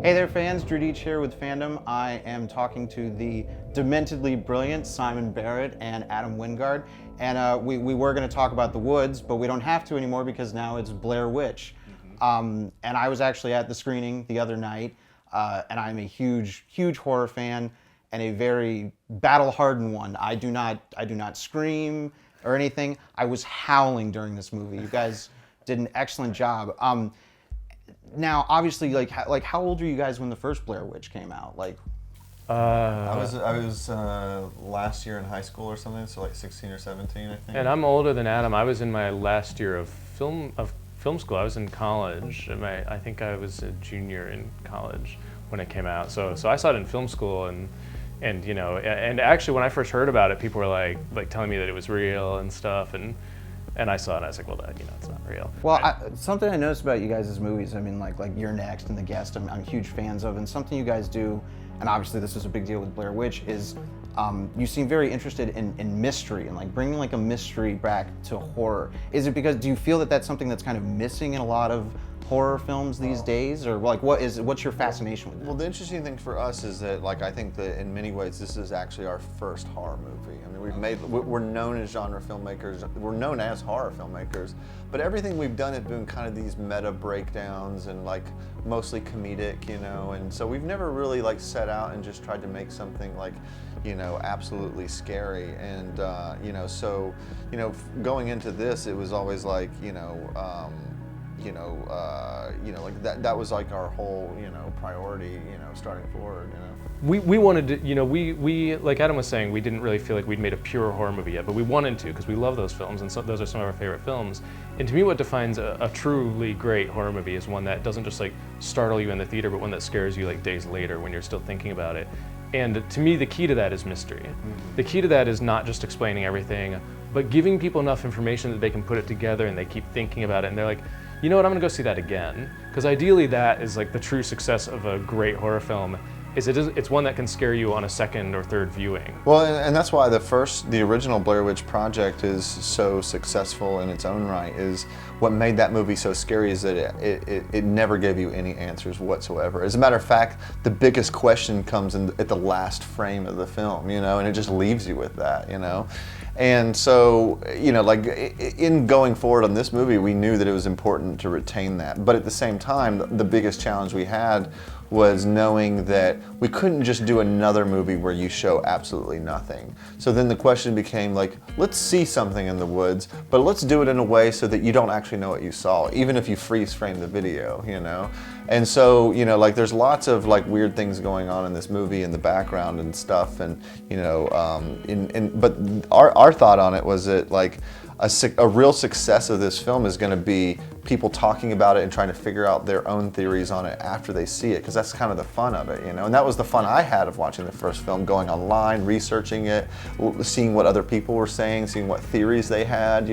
Hey there fans, Drew Deitch here with FANDOM. I am talking to the dementedly brilliant Simon Barrett and Adam Wingard. And we were going to talk about The Woods, but we don't have to anymore because now it's Blair Witch. And I was actually at the screening the other night, and I'm a huge horror fan and a very battle-hardened one. I do not scream or anything. I was howling during this movie. You guys did an excellent job. Now, obviously, like how old were you guys when the first Blair Witch came out? I was last year in high school or something, so like 16 or 17, I think. And I'm older than Adam. I was in my last year of film school. I was in college. I think I was a junior in college when it came out. So I saw it in film school, and you know, and actually when I first heard about it, people were like telling me that it was real and stuff, and I saw it and I was like, well, that, it's not real. Well, something I noticed about you guys' movies, I mean, like You're Next and The Guest, I'm huge fans of, and something you guys do, and obviously this is a big deal with Blair Witch, is you seem very interested in mystery and like bringing like a mystery back to horror. Is it because, do you feel that that's something that's kind of missing in a lot of horror films these days, or like what's your fascination with that? Well, the interesting thing for us is that I think that in many ways this is actually our first horror movie. I mean, we're known as genre filmmakers, we're known as horror filmmakers, but everything we've done has been kind of these meta breakdowns and like mostly comedic, and so we've never really set out and just tried to make something absolutely scary. And so going into this, it was always that was like our whole priority starting forward. We wanted to, we like Adam was saying, we didn't really feel like we'd made a pure horror movie yet, but we wanted to because we love those films, and so those are some of our favorite films. And to me, what defines a truly great horror movie is one that doesn't just startle you in the theater, but one that scares you days later when you're still thinking about it. And to me, the key to that is mystery. The key to that is not just explaining everything, but giving people enough information that they can put it together and they keep thinking about it, and they're like, you know what, I'm gonna go see that again. Because ideally that is the true success of a great horror film, is it's one that can scare you on a second or third viewing. Well, and that's why the original Blair Witch Project is so successful in its own right. Is what made that movie so scary is that it never gave you any answers whatsoever. As a matter of fact, the biggest question comes at the last frame of the film, and it just leaves you with that, And so, in going forward on this movie, we knew that it was important to retain that. But at the same time, the biggest challenge we had was knowing that we couldn't just do another movie where you show absolutely nothing. So then the question became let's see something in the woods, but let's do it in a way so that you don't actually know what you saw, even if you freeze frame the video, And so, there's lots of weird things going on in this movie in the background and stuff, and but our thought on it was that a real success of this film is going to be people talking about it and trying to figure out their own theories on it after they see it, because that's kind of the fun of it, And that was the fun I had of watching the first film, going online, researching it, seeing what other people were saying, seeing what theories they had,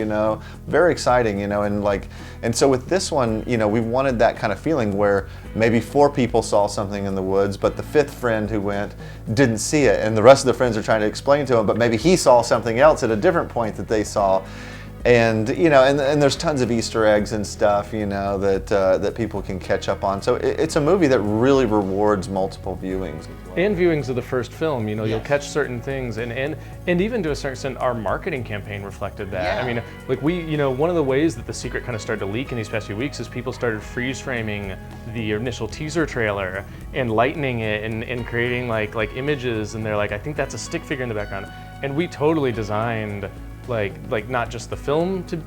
Very exciting, and so with this one, we wanted that kind of feeling where maybe 4 people saw something in the woods, but the 5th friend who went didn't see it, and the rest of the friends are trying to explain to him, but maybe he saw something else at a different point that they saw. And and there's tons of Easter eggs and stuff, that people can catch up on. So it's a movie that really rewards multiple viewings. And viewings of the first film, you'll catch certain things, and even to a certain extent, our marketing campaign reflected that. Yeah. I mean, one of the ways that the secret kind of started to leak in these past few weeks is people started freeze framing the initial teaser trailer and lightening it and creating like images, and they're like, I think that's a stick figure in the background, and we totally designed not just the film to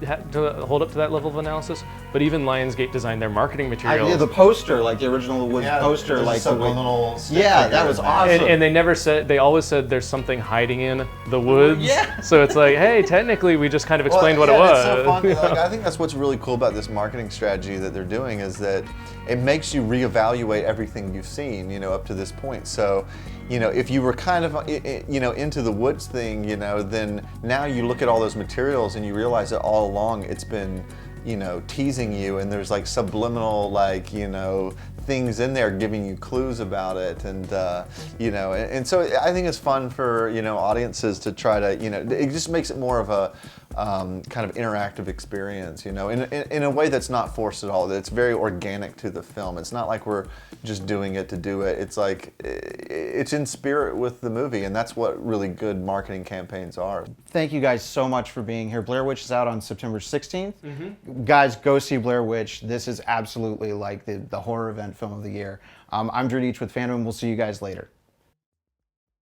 hold up to that level of analysis, but even Lionsgate designed their marketing materials. Yeah, the poster, the original Woods poster, subliminal. Yeah, that was awesome. And they always said there's something hiding in the woods. Yeah. So it's hey, technically we just kind of explained what it was. It's so fun. I think that's what's really cool about this marketing strategy that they're doing, is that it makes you reevaluate everything you've seen, up to this point. So, if you were kind of, into the woods thing, then now you look at all those materials and you realize that all along it's been, teasing you, and there's subliminal, things in there giving you clues about it, and and so I think it's fun for audiences to try to it just makes it more of kind of interactive experience, you know, in a way that's not forced at all. It's very organic to the film. It's not like we're just doing it to do it. It's like it's in spirit with the movie, and that's what really good marketing campaigns are. Thank you guys so much for being here. Blair Witch is out on September 16th. Guys, go see Blair Witch. This is absolutely like the horror event film of the year. I'm Drew Deitch with FANDOM. We'll see you guys later.